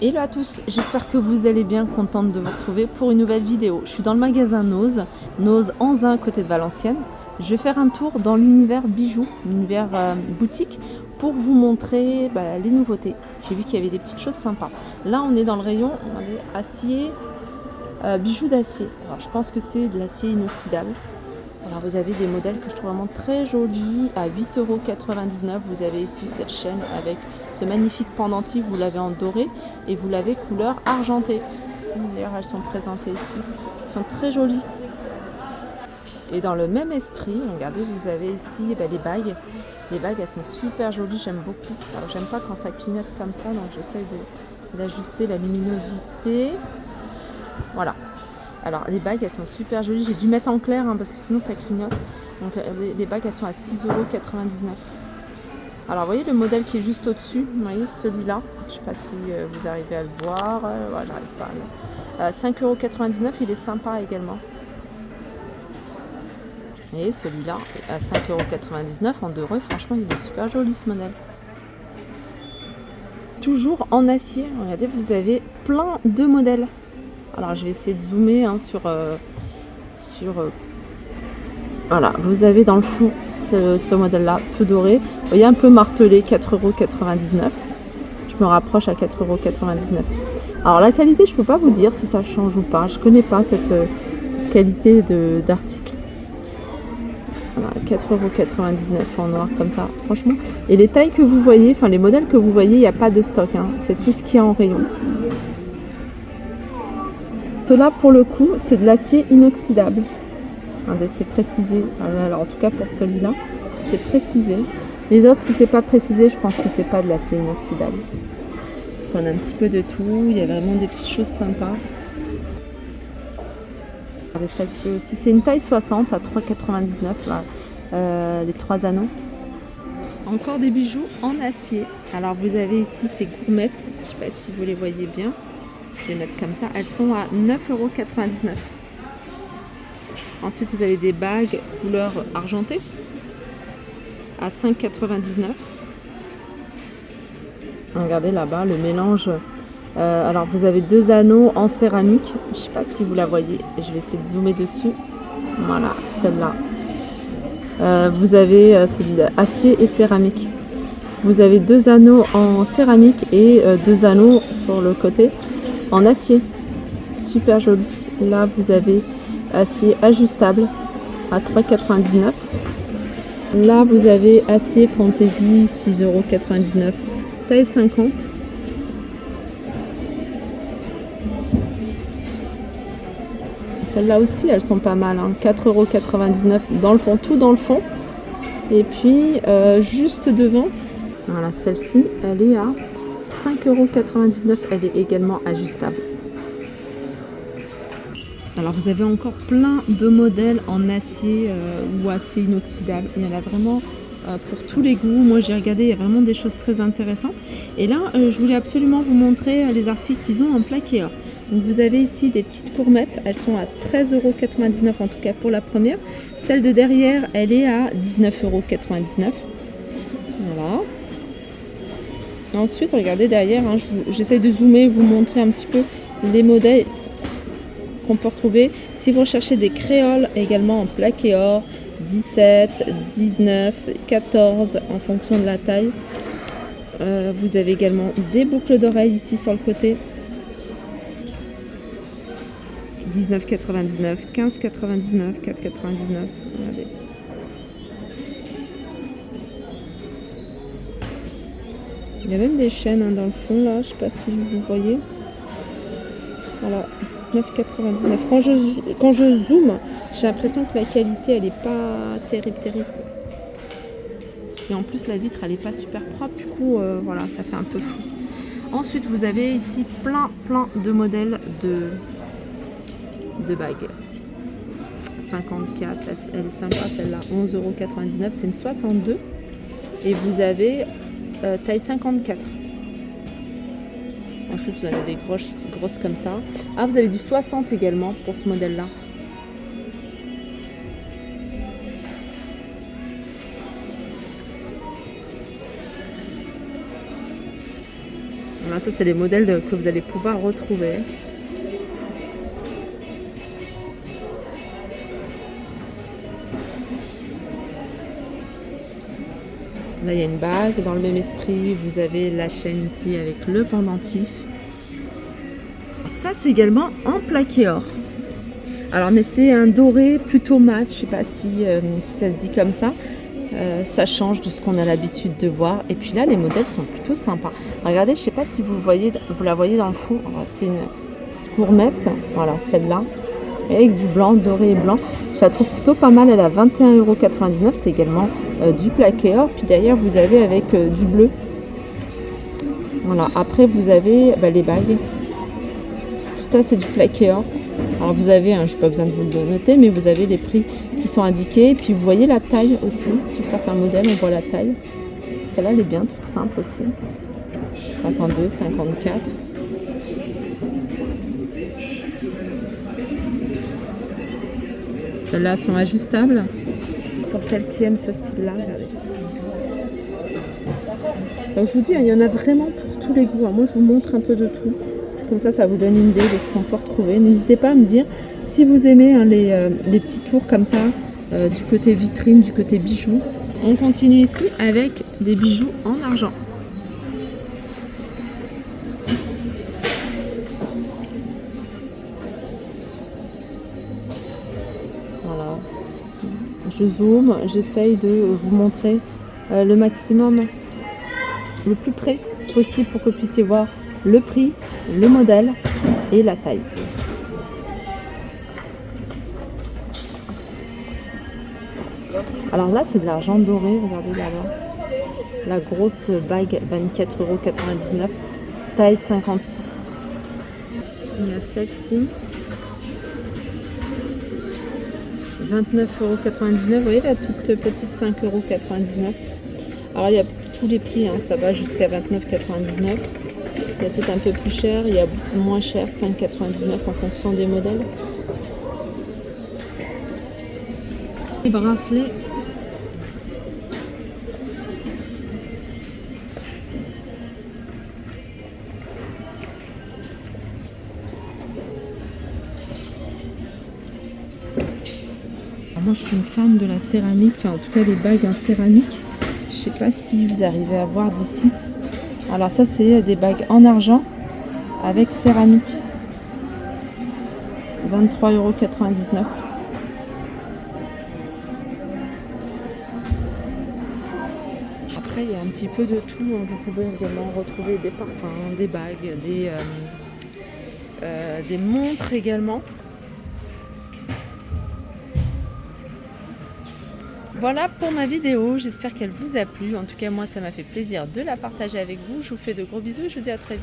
Hello à tous, j'espère que vous allez bien, contente de vous retrouver pour une nouvelle vidéo. Je suis dans le magasin Nose, Nose Anzin, côté de Valenciennes. Je vais faire un tour dans l'univers bijoux, l'univers boutique, pour vous montrer les nouveautés. J'ai vu qu'il y avait des petites choses sympas. Là, on est dans le rayon acier, bijoux d'acier. Alors, je pense que c'est de l'acier inoxydable. Alors, vous avez des modèles que je trouve vraiment très jolis à 8,99 €. Vous avez ici cette chaîne avec ce magnifique pendentif, vous l'avez en doré et vous l'avez couleur argentée. D'ailleurs, elles sont présentées ici. Elles sont très jolies. Et dans le même esprit, regardez, vous avez ici les bagues. Les bagues, elles sont super jolies, j'aime beaucoup. Alors, j'aime pas quand ça clignote comme ça, donc j'essaye d'ajuster la luminosité. Voilà. Alors, les bagues, elles sont super jolies. J'ai dû mettre en clair parce que sinon ça clignote. Donc, les bagues, elles sont à 6,99 €. Alors, vous voyez le modèle qui est juste au-dessus, vous voyez celui-là. Je ne sais pas si vous arrivez à le voir. Ouais, j'arrive pas. 5,99 €, il est sympa également. Et celui-là à 5,99 € en doré. Franchement, il est super joli ce modèle. Toujours en acier. Regardez, vous avez plein de modèles. Alors, je vais essayer de zoomer sur voilà, vous avez dans le fond ce modèle-là, peu doré. Vous voyez, un peu martelé, 4,99 €. Je me rapproche à 4,99 €. Alors, la qualité, je ne peux pas vous dire si ça change ou pas. Je ne connais pas cette qualité d'article. Voilà, 4,99 € en noir comme ça, franchement. Et les tailles que vous voyez, enfin les modèles que vous voyez, il n'y a pas de stock. C'est tout ce qu'il y a en rayon. Cela, pour le coup, c'est de l'acier inoxydable. C'est précisé. Alors, en tout cas, pour celui-là, c'est précisé. Les autres, si c'est pas précisé, je pense que c'est pas de l'acier inoxydable. On a un petit peu de tout. Il y a vraiment des petites choses sympas. Regardez celle-ci aussi. C'est une taille 60 à 3,99 €. Les 3 anneaux. Encore des bijoux en acier. Alors, vous avez ici ces gourmettes. Je sais pas si vous les voyez bien. Je vais les mettre comme ça. Elles sont à 9,99 €. Ensuite, vous avez des bagues couleur argentée à 5,99 €. Regardez là-bas le mélange. Alors, vous avez 2 anneaux en céramique. Je ne sais pas si vous la voyez. Je vais essayer de zoomer dessus. Voilà, celle-là. Vous avez c'est de acier et céramique. Vous avez 2 anneaux en céramique et 2 anneaux sur le côté en acier. Super joli. Là, vous avez acier ajustable à 3,99 €. Là, vous avez acier fantaisie 6,99 €, taille 50. Celles-là aussi, elles sont pas mal. 4,99 € dans le fond, tout dans le fond. Et puis, juste devant, voilà, celle-ci, elle est à 5,99 €. Elle est également ajustable. Alors, vous avez encore plein de modèles en acier ou acier inoxydable. Il y en a vraiment pour tous les goûts. Moi, j'ai regardé, il y a vraiment des choses très intéressantes. Et là, je voulais absolument vous montrer les articles qu'ils ont en plaqué or. Donc, vous avez ici des petites gourmettes. Elles sont à 13,99 € en tout cas pour la première. Celle de derrière, elle est à 19,99 €. Voilà. Ensuite, regardez derrière. J'essaie de zoomer, vous montrer un petit peu les modèles qu'on peut retrouver. Si vous recherchez des créoles également en plaqué or, 17, 19, 14 en fonction de la taille. Vous avez également des boucles d'oreilles ici sur le côté. 19,99, 15,99, 4,99. Regardez. Il y a même des chaînes dans le fond là, je sais pas si vous voyez. Voilà, 19,99. Quand je zoome, j'ai l'impression que la qualité, elle est pas terrible. Et en plus, la vitre, elle est pas super propre. Du coup, voilà, ça fait un peu fou. Ensuite, vous avez ici plein de modèles de bagues. 54, elle est sympa celle-là, 11,99 €. C'est une 62. Et vous avez taille 54. Ensuite, vous avez des grosses comme ça. Ah, vous avez du 60 également pour ce modèle-là. Voilà, ça c'est les modèles que vous allez pouvoir retrouver. Là, il y a une bague. Dans le même esprit, vous avez la chaîne ici avec le pendentif. Ça, c'est également en plaqué or. Alors, mais c'est un doré plutôt mat. Je sais pas si ça se dit comme ça. Ça change de ce qu'on a l'habitude de voir. Et puis là, les modèles sont plutôt sympas. Regardez, je sais pas si vous la voyez dans le fond. C'est une petite gourmette. Voilà, celle-là. Avec du blanc, doré et blanc. Je la trouve plutôt pas mal. Elle a 21,99 €. C'est également du plaqué or. Puis derrière, vous avez avec du bleu. Voilà. Après, vous avez les bagues. Tout ça, c'est du plaqué or. Alors, vous avez, je n'ai pas besoin de vous le noter, mais vous avez les prix qui sont indiqués. Et puis, vous voyez la taille aussi. Sur certains modèles, on voit la taille. Celle-là, elle est bien, toute simple aussi. 52, 54. Celles-là sont ajustables. Pour celles qui aiment ce style-là, regardez. Donc, je vous dis, il y en a vraiment pour tous les goûts. Alors, moi, je vous montre un peu de tout. C'est comme ça vous donne une idée de ce qu'on peut retrouver. N'hésitez pas à me dire si vous aimez les petits tours comme ça, du côté vitrine, du côté bijoux. On continue ici avec des bijoux en argent. Voilà. Je zoome, j'essaye de vous montrer le maximum, le plus près possible pour que vous puissiez voir le prix, le modèle et la taille. Alors là, c'est de l'argent doré, regardez là-bas. La grosse bague, 24,99 €, taille 56. Il y a celle-ci, 29,99 €. Vous voyez la toute petite, 5,99 €. Alors il y a tous les prix, ça va jusqu'à 29,99 €. Il y a peut-être un peu plus cher, il y a moins cher, 5,99 € en fonction des modèles. Les bracelets. Alors moi je suis une fan de la céramique, en tout cas les bagues en céramique. Je sais pas si vous arrivez à voir d'ici. Alors ça c'est des bagues en argent avec céramique. 23,99 €. Après il y a un petit peu de tout. Vous pouvez également retrouver des parfums, des bagues, des montres également. Voilà pour ma vidéo, j'espère qu'elle vous a plu. En tout cas moi ça m'a fait plaisir de la partager avec vous. Je vous fais de gros bisous et je vous dis à très vite.